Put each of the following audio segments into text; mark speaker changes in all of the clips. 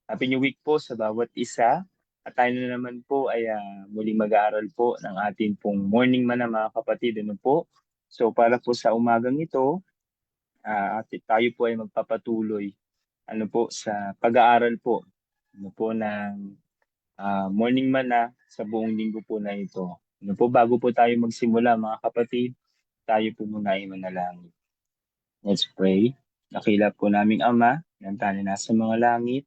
Speaker 1: Happy New Week po sa bawat isa. At tayo na naman po ay muling mag-aaral po ng ating pong morning man mga kapatid. Ano po? So para po sa umagang ito, tayo po ay magpapatuloy sa pag-aaral po ng morning man sa buong linggo po na ito. Bago po tayo magsimula mga kapatid, tayo po muna ay manalangin. Let's pray. Dakila po naming Ama, ng tayo nasa mga langit.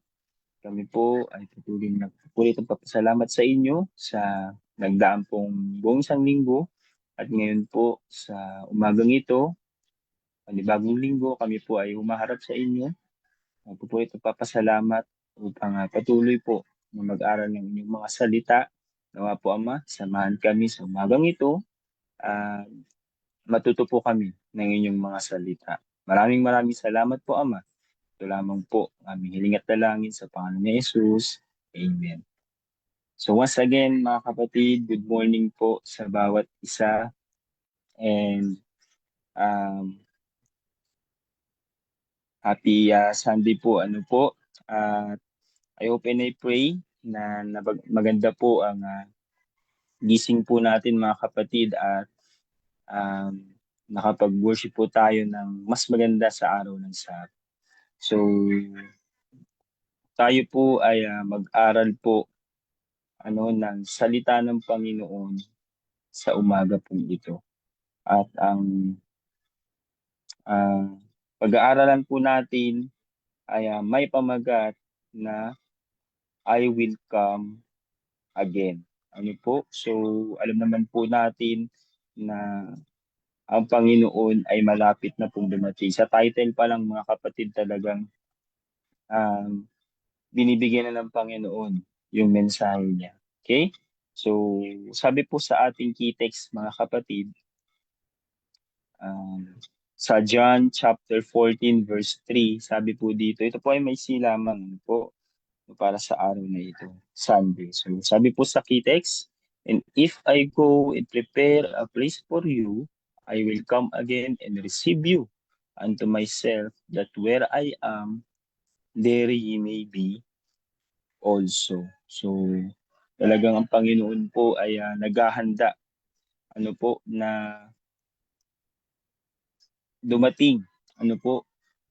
Speaker 1: Kami po ay patuloy na papasalamat sa inyo sa nagdaang pong buong isang linggo at ngayon po sa umagang ito, panibagong linggo, kami po ay humaharap sa inyo. Patuloy na papasalamat upang patuloy po na mag-aral ng inyong mga salita. Nawa po Ama, samahan kami sa umagang ito. Matuto po kami ng inyong mga salita. Maraming salamat po Ama. Ito lamang po aming hiling at dalangin sa pangalan ni Jesus. Amen. So once again, mga kapatid, good morning po sa bawat isa. And happy Sunday po. I hope and I pray na maganda po ang gising po natin mga kapatid at nakapag-worship po tayo ng mas maganda sa araw ng Sabat. So tayo po ay mag-aral po ng salita ng Panginoon sa umaga po ito. At ang pag-aaralan po natin ay may pamagat na I will come again. So alam naman po natin na ang Panginoon ay malapit na pong dumating. Sa title pa lang mga kapatid talagang binibigyan na ng Panginoon yung mensahe niya. Okay? So sabi po sa ating key text mga kapatid, sa John chapter 14 verse 3, sabi po dito, ito po ay may silamang po para sa araw na ito, Sunday. So sabi po sa key text, and if I go and prepare a place for you, I will come again and receive you unto myself, that where I am, there ye may be also. So talagang ang Panginoon po ay naghahanda na dumating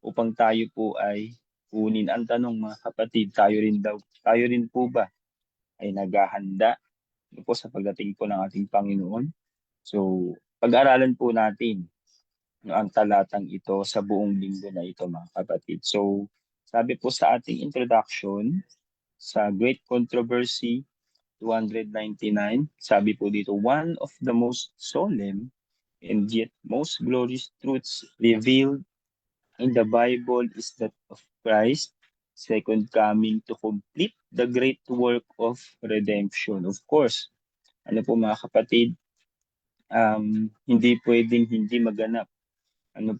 Speaker 1: upang tayo po ay kunin. Ang tanong mga kapatid, tayo rin po ba ay naghahanda po sa pagdating po ng ating Panginoon? So pag-aralan po natin ang talatang ito sa buong linggo na ito mga kapatid. So sabi po sa ating introduction sa Great Controversy 299, sabi po dito, one of the most solemn and yet most glorious truths revealed in the Bible is that of Christ's second coming to complete the great work of redemption. Of course, po mga kapatid, hindi pwedeng hindi maganap ang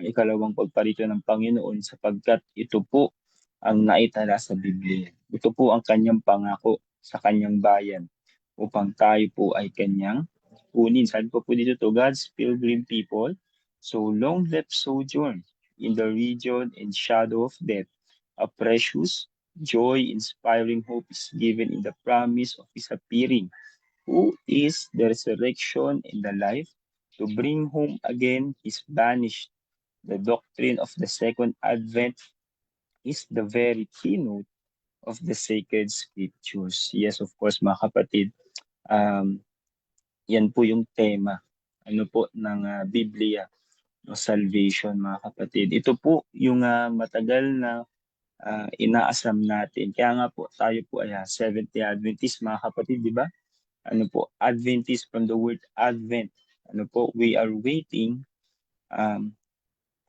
Speaker 1: ikalawang pagparito ng Panginoon sapagkat ito po ang naitala sa Biblia. Ito po ang kanyang pangako sa kanyang bayan upang tayo po ay kanyang kunin. Sabi po dito, to God's pilgrim people, so long left sojourn in the region and shadow of death, a precious, joy-inspiring hope is given in the promise of His appearing, who is the resurrection and the life, to bring home again His banished. The doctrine of the second advent is the very keynote of the sacred scriptures. Yes, of course, mga kapatid, yan po yung tema ng Biblia o salvation mga kapatid. Ito po yung matagal na inaasam natin. Kaya nga po tayo po ay Seventh-day Adventist mga kapatid, di ba? Adventist from the word Advent. We are waiting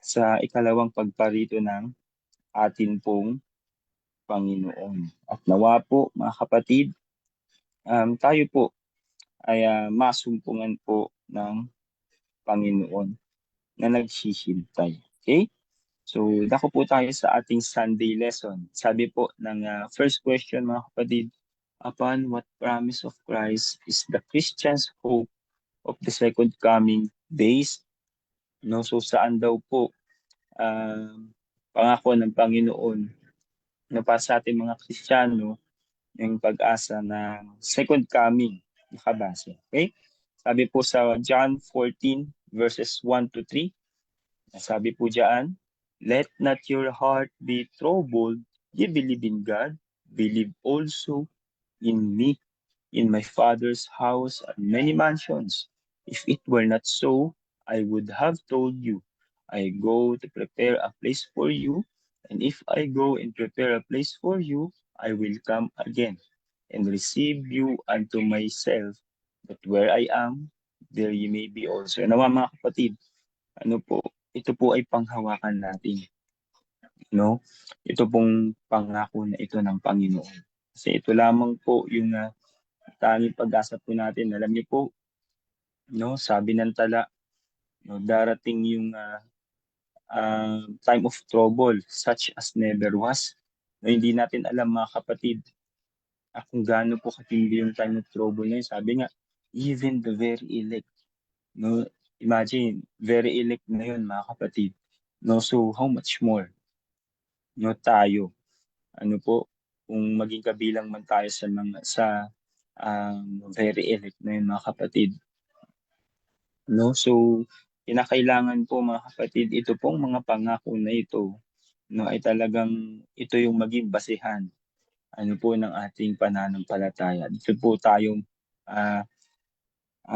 Speaker 1: sa ikalawang pagparito ng atin pong Panginoon. At nawa po mga kapatid, tayo po ay masumpungan po ng Panginoon na naghihintay. Okay? So, dako po tayo sa ating Sunday lesson. Sabi po ng first question mga kapatid, upon what promise of Christ is the Christian's hope of the second coming based? So, saan daw po pangako ng Panginoon para sa ating mga Kristiyano, yung pag-asa ng second coming, nakabase. Okay? Sabi po sa John 14 verses 1 to 3, sabi po diyan, "Let not your heart be troubled. Ye believe in God, believe also in me. In my Father's house are many mansions. If it were not so, I would have told you. I go to prepare a place for you, and if I go and prepare a place for you, I will come again and receive you unto myself, that where I am, there ye may be also." Nawa mga kapatid, ano po, ito po ay panghawakan natin, no? Ito pong pangako na ito ng Panginoon. Kasi ito lamang po yung tanging pag-asa po natin. Alam niyo po, no, sabi ng tala, no, darating yung time of trouble such as never was. No, hindi natin alam mga kapatid kung gaano po katindi yung time of trouble na yun. Sabi nga, even the very elect. No, imagine, very elect na yun mga kapatid. No, so how much more no tayo? Ano po, kung maging kabilang man tayo sa mga very elect na yun mga kapatid. No? So, kinakailangan po mga kapatid, ito pong mga pangako na ito, no, ay talagang ito yung maging basehan ano po ng ating pananampalataya. Ah,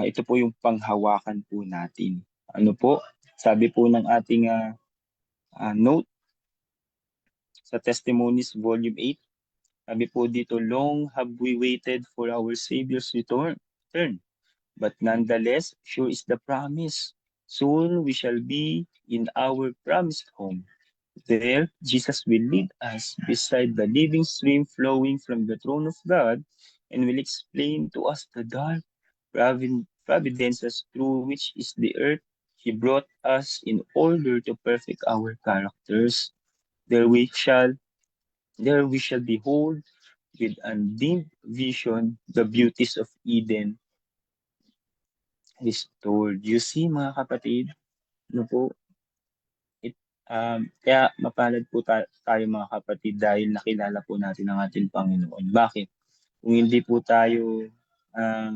Speaker 1: ito po yung panghawakan po natin. Ano po? Sabi po ng ating note sa Testimonies Volume 8, sabi po dito, "Long have we waited for our Savior's return. But nonetheless, sure is the promise. Soon we shall be in our promised home. There, Jesus will lead us beside the living stream flowing from the throne of God and will explain to us the dark providences through which is the earth. He brought us in order to perfect our characters. There we shall, there we shall behold with undimmed vision the beauties of Eden restored." You see, mga kapatid, ano po, kaya mapalad po tayo mga kapatid dahil nakilala po natin ang ating Panginoon. Bakit? Kung hindi po tayo, um,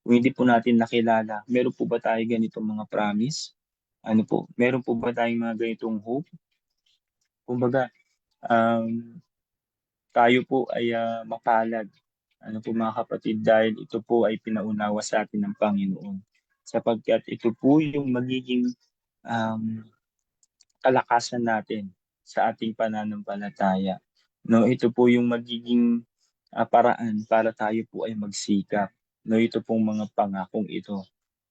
Speaker 1: kung hindi po natin nakilala, meron po ba tayo ganitong mga promise? Ano po, meron po ba tayong mga ganitong hope? Kumbaga, um, tayo po ay mapalad. Ano po mga kapatid, dahil ito po ay pinaunawa sa atin ng Panginoon. Sapagkat ito po yung magiging um, kalakasan natin sa ating pananampalataya. No, ito po yung magiging paraan para tayo po ay magsikap. No, ito pong mga pangakong ito.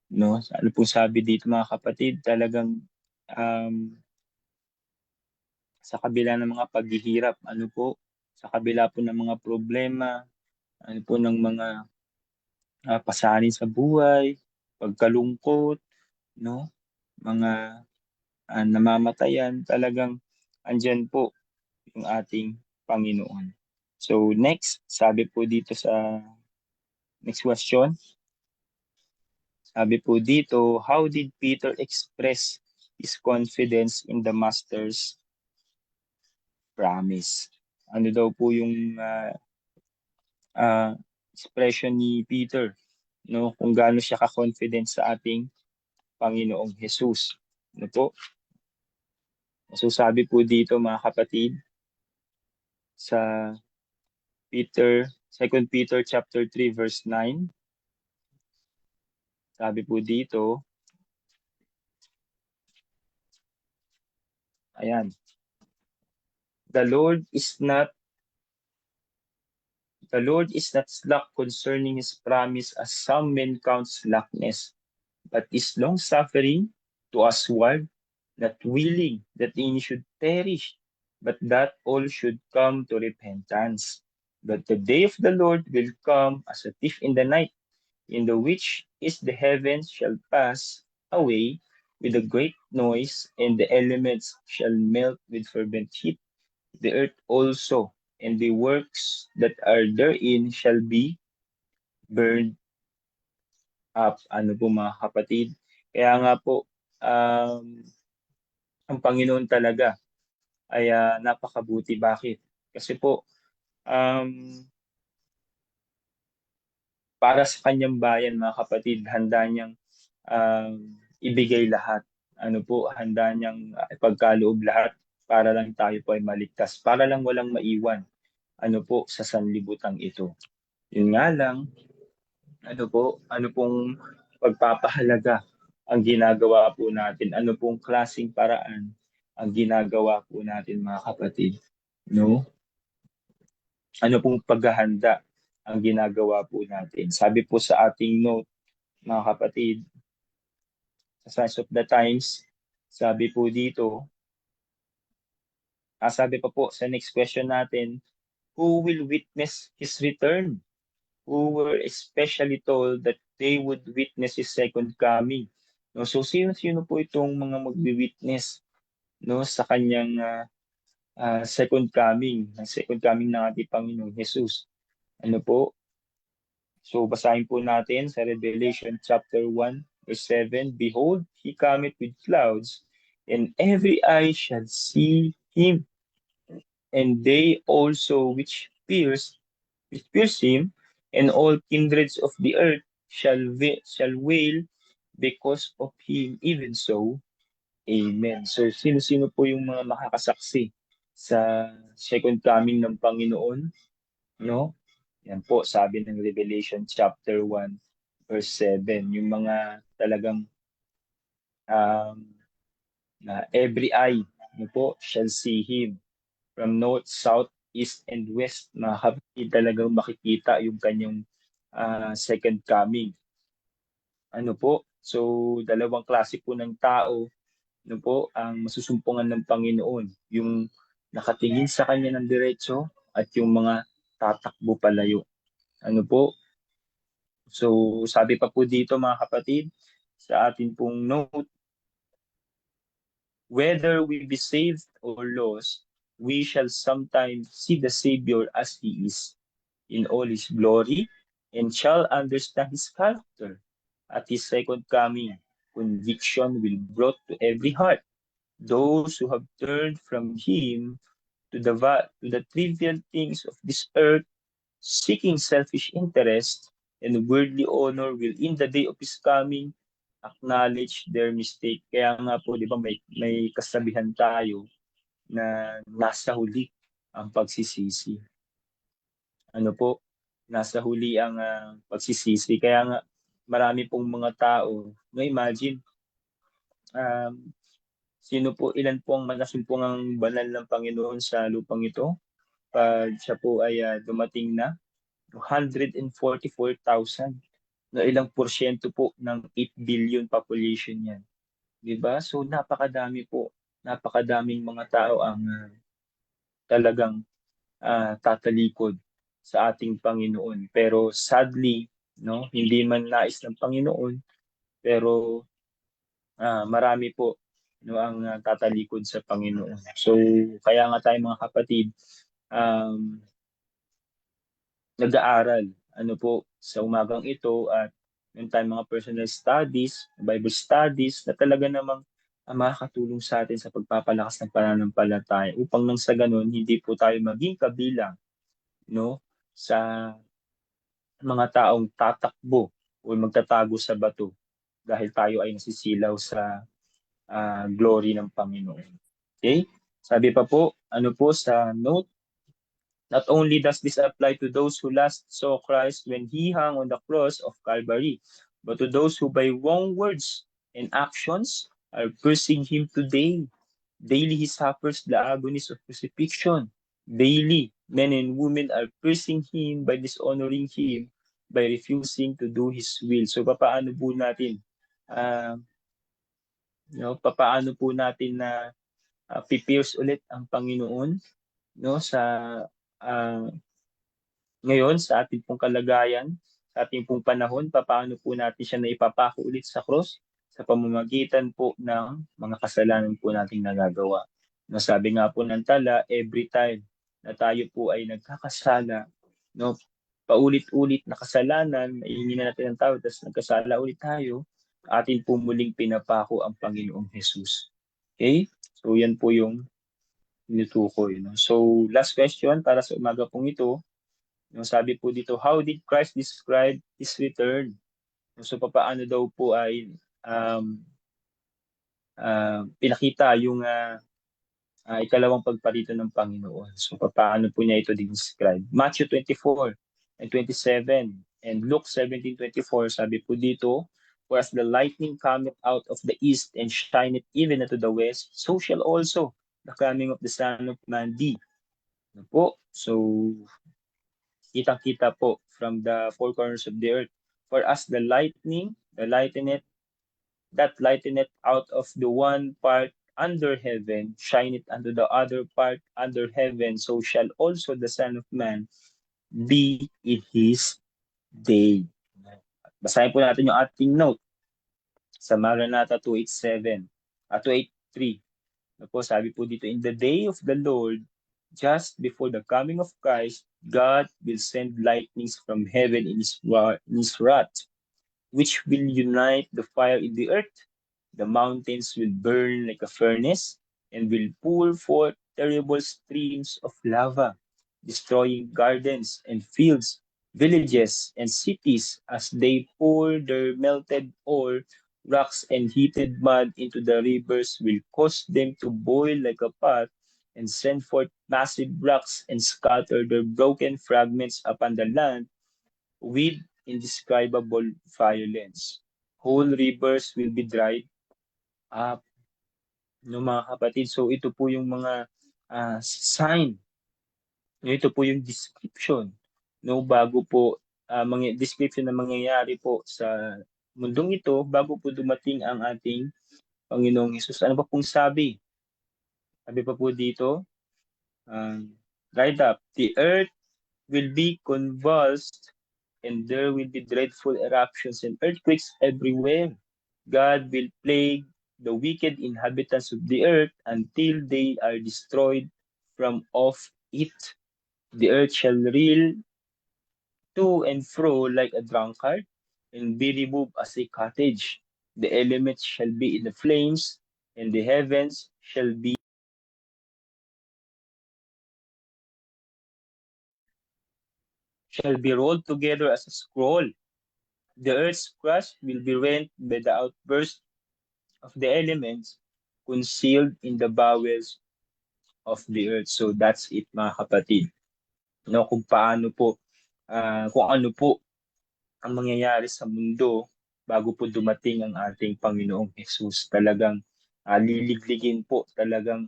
Speaker 1: No, ano po sabi dito mga kapatid, talagang um, sa kabila ng mga paghihirap, ano po, sa kabila po ng mga problema, ano po ng mga pasanin sa buhay, pagkalungkot, no, mga namamatayan, talagang andyan po yung ating Panginoon. So next, sabi po dito sa next question, sabi po dito, how did Peter express his confidence in the Master's promise? Ano daw po yung expression ni Peter, no? Kung gaano siya ka-confident sa ating Panginoong Jesus. Ano po? So sabi po dito mga kapatid, sa Second Peter chapter 3 verse 9, sabi po dito, ayan, the Lord is not the Lord is not slack concerning his promise, as some men count slackness, but is long suffering to usward, not willing that any should perish, but that all should come to repentance. But the day of the Lord will come as a thief in the night, in the which is the heavens shall pass away with a great noise, and the elements shall melt with fervent heat. The earth also and the works that are therein shall be burned up. Ano po mga kapatid? Kaya nga po, ang Panginoon talaga ay napakabuti. Bakit? Kasi po, um, para sa kanyang bayan, mga kapatid, handa niyang ibigay lahat. Ano po, handa niyang ipagkaloob lahat para lang tayo po ay maligtas, para lang walang maiwan. Ano po, sa sanlibutan ito. Yun nga lang, ano po, ano pong pagpapahalaga ang ginagawa po natin? Ano pong klaseng paraan ang ginagawa po natin, mga kapatid? No? Ano pong paghahanda ang ginagawa po natin? Sabi po sa ating note, mga kapatid, sa Signs of the Times, sabi po dito, sabi pa po sa next question natin, who will witness his return? Who were especially told that they would witness his second coming. No, so sino-sino po itong mga magwi-witness, no, sa kanyang second coming, ang second coming ng ating Panginoong Jesus. Ano po? So basahin po natin sa Revelation chapter 1 verse 7, behold, he cometh with clouds, and every eye shall see him, and they also which pierce him, and all kindreds of the earth shall wail because of him. Even so, Amen. So, sino-sino po yung mga makakasaksi sa second coming ng Panginoon? No? Yan po, sabi ng Revelation chapter 1, verse 7. Yung mga talagang um, na every eye, ano po, shall see him from north, south, east, and west. Mga kapatid, talagang makikita yung kanyang second coming. Ano po? So, dalawang klase po ng tao, ano po, ang masusumpungan ng Panginoon. Yung nakatingin sa kanya ng diretso at yung mga tatakbo palayo. Ano po? So, sabi pa po dito, mga kapatid, sa atin pong note, whether we be saved or lost, we shall sometimes see the Savior as He is in all His glory and shall understand His character. At His second coming, conviction will brought to every heart. Those who have turned from Him to the trivial things of this earth, seeking selfish interest and worldly honor will in the day of His coming acknowledge their mistake. Kaya nga po, di ba, may kasabihan tayo na nasa huli ang pagsisisi. Ano po? Nasa huli ang pagsisisi. Kaya nga, marami pong mga tao, no, imagine, um, ilan po ang manasumpungang banal ng Panginoon sa lupang ito? Pag siya po ay dumating na, 144,000. Na ilang porsyento po ng 8 billion population yan. Di ba? So napakadami po. Napakadaming mga tao ang talagang tatalikod sa ating Panginoon. Pero sadly, no, hindi man nais ng Panginoon, pero marami po, no, ang tatalikod sa Panginoon. So kaya nga tayo, mga kapatid, nag-aaral ano po sa umagang ito, at yung tayong mga personal studies, Bible studies na talaga namang makakatulong sa atin sa pagpapalakas ng pananampalataya upang nang sa ganun hindi po tayo maging kabilang, no, sa mga taong tatakbo o magtatago sa bato dahil tayo ay nasisilaw sa glory ng Panginoon. Okay? Sabi pa po, ano po sa note, not only does this apply to those who last saw Christ when he hung on the cross of Calvary, but to those who by wrong words and actions are cursing him today. Daily he suffers the agonies of crucifixion. Daily, men and women are cursing him by dishonoring him, by refusing to do his will. So papaano po natin, uh, papaano po natin na pipierce ulit ang Panginoon, no, sa uh, ngayon sa ating pong kalagayan, sa ating pong panahon, paano po natin siya na ipapako ulit sa cross sa pamamagitan po ng mga kasalanan po nating nagagawa. Nasabi nga po ng tala, every time na tayo po ay nagkakasala, no, paulit-ulit na kasalanan, ihingi na natin ng tawad, tapos nagkasala ulit tayo, atin po muling pinapako ang Panginoong Jesus. Okay? So yan po yung tinutukoy. No? So, last question para sa umaga pong ito. No, sabi po dito, how did Christ describe His return? So, papaano daw po ay um, pinakita yung ikalawang pagparito ng Panginoon. So, paano po niya ito describe? Matthew 24 and 27 and Luke 17:24, sabi po dito, for as the lightning cometh out of the east and shineth even unto the west, so shall also the coming of the Son of Man be. Ano po? So, kitang-kita po from the four corners of the earth. For as the lightning, the lighteneth, that lighteneth out of the one part under heaven, shineth unto the other part under heaven, so shall also the Son of Man be in his day. Basahin po natin yung ating note sa Maranatha 2:87, 2:8:3. Po, sabi po dito, in the day of the Lord, just before the coming of Christ, God will send lightnings from heaven in his wrath, which will unite the fire in the earth. The mountains will burn like a furnace and will pour forth terrible streams of lava, destroying gardens and fields, villages and cities as they pour their melted ore. Rocks and heated mud into the rivers will cause them to boil like a pot and send forth massive rocks and scatter their broken fragments upon the land with indescribable violence. Whole rivers will be dried up, no mga kapatid. So ito po yung mga sign. Ito po yung description. No, bago po description na mangyayari po sa mundong ito bago po dumating ang ating Panginoong Hesus. Ano pa pong sabi? Sabi pa po dito, right up, the earth will be convulsed and there will be dreadful eruptions and earthquakes everywhere. God will plague the wicked inhabitants of the earth until they are destroyed from off it. The earth shall reel to and fro like a drunkard and be removed as a cottage. The elements shall be in the flames and the heavens shall be rolled together as a scroll. The earth's crust will be rent by the outburst of the elements concealed in the bowels of the earth. So that's it mga kapatid. No, kung paano po, kung ano po ang mangyayari sa mundo bago po dumating ang ating Panginoong Jesus. Talagang liligligin po, talagang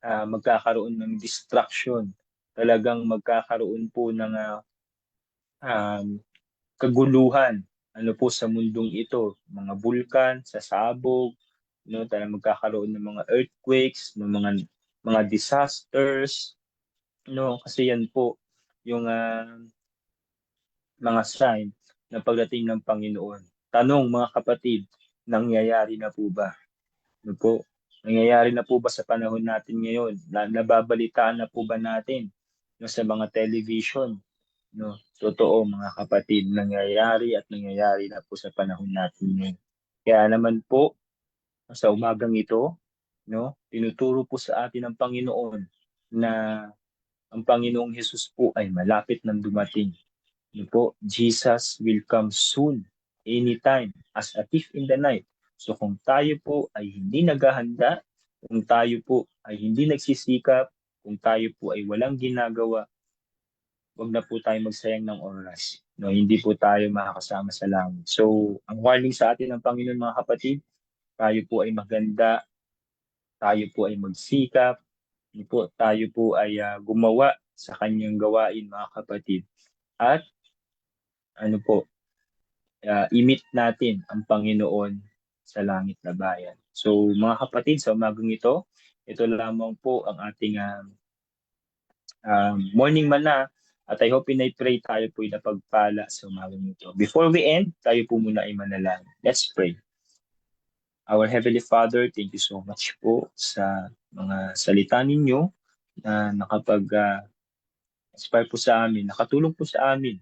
Speaker 1: magkakaroon ng distraction, talagang magkakaroon po ng um, kaguluhan ano po sa mundong ito, mga bulkan, sasabog, no, talagang magkakaroon ng mga earthquakes, ng mga disasters, no, kasi yan po yung mga sign ng pagdating ng Panginoon. Tanong mga kapatid, nangyayari na po ba? Ano po? Nangyayari na po ba sa panahon natin ngayon? Nababalitaan na po ba natin no, sa mga television? No, totoo mga kapatid, nangyayari na po sa panahon natin ngayon. Kaya naman po, sa umagang ito, no, tinuturo po sa atin ng Panginoon na ang Panginoong Hesus po ay malapit nang dumating. Yun po, Jesus will come soon, anytime, as a thief in the night. So kung tayo po ay hindi naghahanda, kung tayo po ay hindi nagsisikap, kung tayo po ay walang ginagawa, wag na po tayo magsayang ng oras. No, hindi po tayo makakasama sa langit. So, ang warning sa atin ng Panginoon mga kapatid, tayo po ay maganda, tayo po ay magsikap, tayo po ay gumawa sa kanyang gawain mga kapatid. At ano po, i-meet natin ang Panginoon sa langit na bayan. So mga kapatid, sa umagang ito lamang po ang ating morning mana at I hope and I pray tayo po ay napagpala sa umagang ito. Before we end, tayo po muna ay manalangin. Let's pray. Our Heavenly Father, thank you so much po sa mga salita ninyo na nakapag-inspire po sa amin, nakatulong po sa amin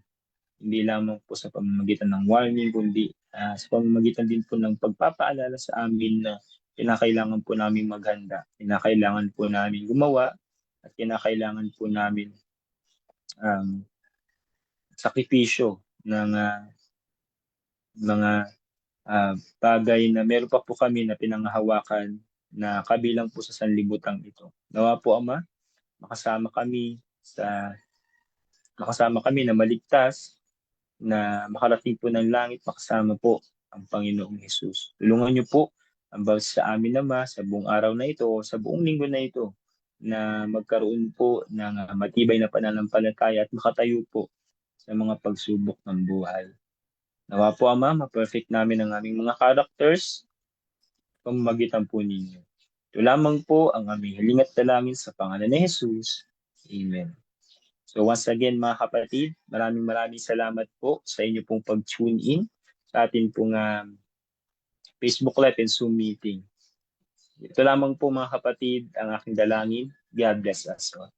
Speaker 1: hindi lamang po sa pamamagitan ng warning, kundi sa pamamagitan din po ng pagpapaalala sa amin na kinakailangan po namin maghanda, kinakailangan po namin gumawa, at kinakailangan po namin um, sakripisyo ng mga bagay na meron pa po kami na pinanghahawakan na kabilang po sa sanlibutan ito. Nawa po, Ama, makasama kami na maligtas, na makarating po ng langit, makasama po ang Panginoong Hesus. Tulungan niyo po ang bawat sa amin, Ama, sa buong araw na ito, sa buong linggo na ito, na magkaroon po ng matibay na pananampalataya at makatayo po sa mga pagsubok ng buhay. Nawa po, Ama, ma-perfect namin ang aming mga characters, pamamagitan po ninyo. Ito lamang po ang aming hiling at dalangin sa pangalan ni Jesus. Amen. So once again, mga kapatid, maraming salamat po sa inyo pong pag-tune in sa atin pong Facebook Live and Zoom meeting. Ito lamang po, mga kapatid, ang aking dalangin. God bless us all.